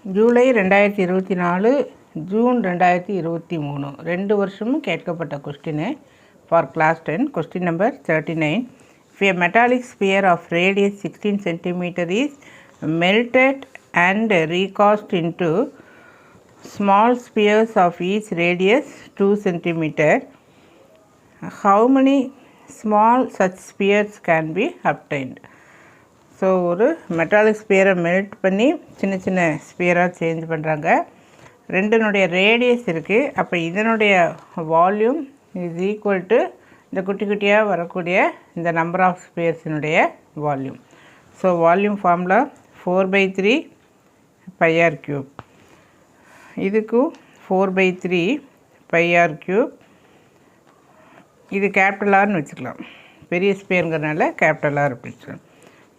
July 2024 June 2023 2 வருஷமும் கேட்கப்பட்ட question for class 10. Question number 39. If a metallic sphere of radius 16 cm is melted and recast into small spheres of each radius 2 cm, how many small such spheres can be obtained? So ஒரு metallic ஸ்பியரை melt பண்ணி சின்ன சின்ன ஸ்பியராக change பண்ணுறாங்க. ரெண்டினுடைய radius இருக்குது. அப்போ இதனுடைய volume is equal to இந்த குட்டி குட்டியாக வரக்கூடிய இந்த நம்பர் ஆஃப் ஸ்பியர்ஸினுடைய volume. So volume formula 4/3 πr³. இதுக்கும் 4/3 πr³. இது கேபிட்டல் ஆர்னு வச்சுக்கலாம். பெரிய ஸ்பியருங்கிறதுனால கேபிட்டல் ஆர் அப்படி வச்சுக்கலாம்.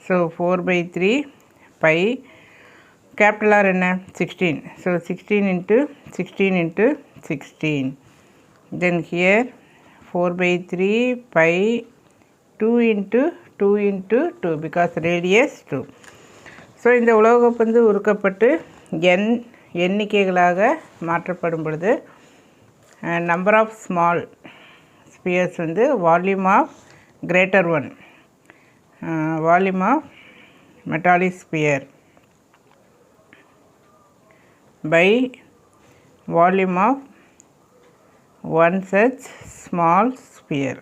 So 4/3 pi, capital R என்ன 16, so 16 into 16 into 16. Then here 4/3 pi 2 into 2 into 2 because radius 2. So இந்த உலோகப்பந்து உருக்கப்பட்டு எண்ணிக்கைகளாக மாற்றப்படும் பொழுது நம்பர் ஆஃப் ஸ்மால் ஸ்பியர்ஸ் வந்து volume of greater one, volume of metallic sphere by volume of one such small sphere.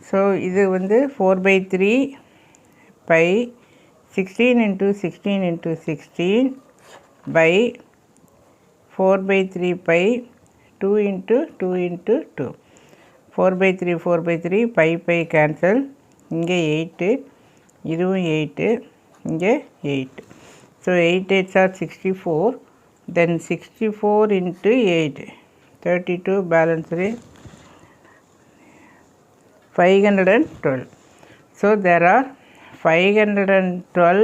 So இது வந்து 4/3 pi 16 into 16 into 16 by 4/3 pi 2 into 2 into 2. 4/3 pi cancel. இங்கே 8, இதுவும் 8, இங்கே 8. So 8 8s are 64. Then 64 into 8 32 balance 512. So there are 512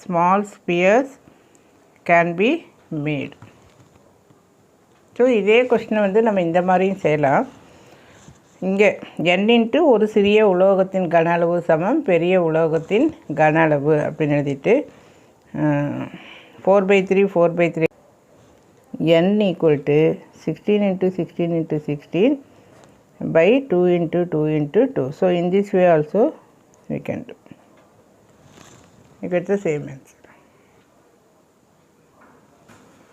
small spheres can be made. So இதே கொஸ்டினை வந்து நம்ம இந்த மாதிரியும் செய்யலாம். இங்கே n இன்ட்டு ஒரு சிறிய உலோகத்தின் கன அளவு சமம் பெரிய உலோகத்தின் கன அளவு அப்படின்னு எழுதிட்டு 4/3 n equal to 16 into 16 into 16 by 2 into 2 into 2. So in this way also we can do. You get the same answer.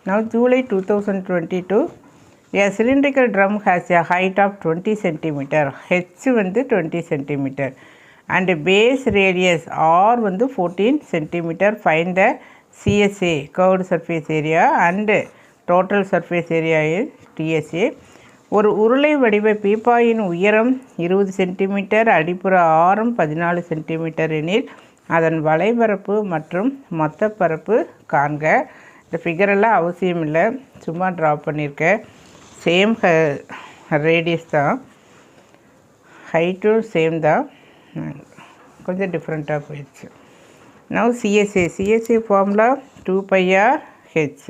Now July 2022. A cylindrical drum has a height of 20 cm, h வந்து 20 cm and base radius r வந்து 14 cm. Find the CSA, curved surface area, and total surface area is TSA. ஒரு உருளை வடிவ பீப்பாயின் உயரம் 20 cm, அடிப்புற ஆரம் 14 cm எனில் அதன் வளைபரப்பு மற்றும் மொத்த பரப்பு காண்க. இந்த ஃபிகரெல்லாம் அவசியம் இல்லை, சும்மா ட்ரா பண்ணியிருக்கேன். சேம் ரேடியஸ் தான், ஹைட்டும் சேம் தான், கொஞ்சம் டிஃப்ரெண்ட்டாக போயிடுச்சு. Now CSA formula 2πr/h.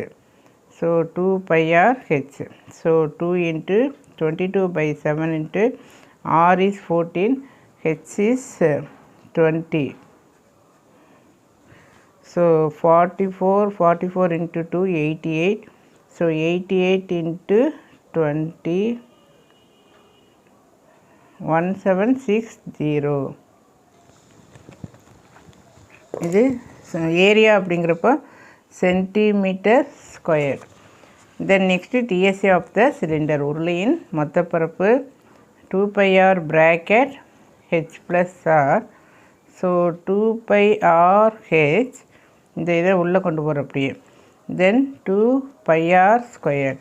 So 2πr/h. So 2 into 22/7 into r is 14, h is 20. So 44 into 2 88. So 88 into 20 1760. இது ஏரியா அப்படிங்கிறப்போ centimetre square. Then next TSA of the cylinder, உருளையின் மொத்த பரப்பு 2πr bracket h plus r. So 2πr/h இந்த இதை உள்ளே கொண்டு போகிற அப்படியே. தென் 2πr².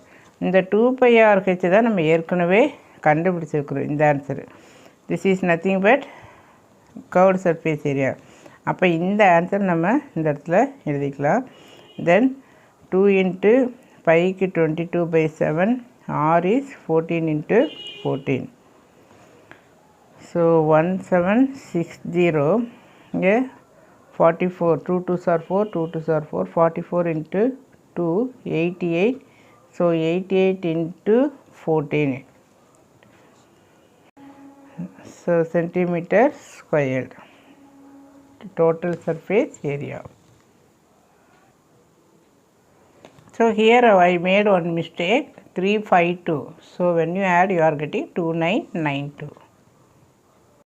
இந்த 2πr/h தான் நம்ம ஏற்கனவே கண்டுபிடிச்சிருக்கிறோம் இந்த answer. This is nothing but curved surface area. அப்போ இந்த ஆன்சர் நம்ம இந்த இடத்துல எழுதிக்கலாம். தென் 2 into bike 22/7, r is 14 into 14. So 1760. இங்கே 44, 2 2s are 4, 2 2s are 4, 44 into 2 88. So 88 into 14. centimeter squared. Total surface area. So here I made one mistake, 352. So when you add, you are getting 2992.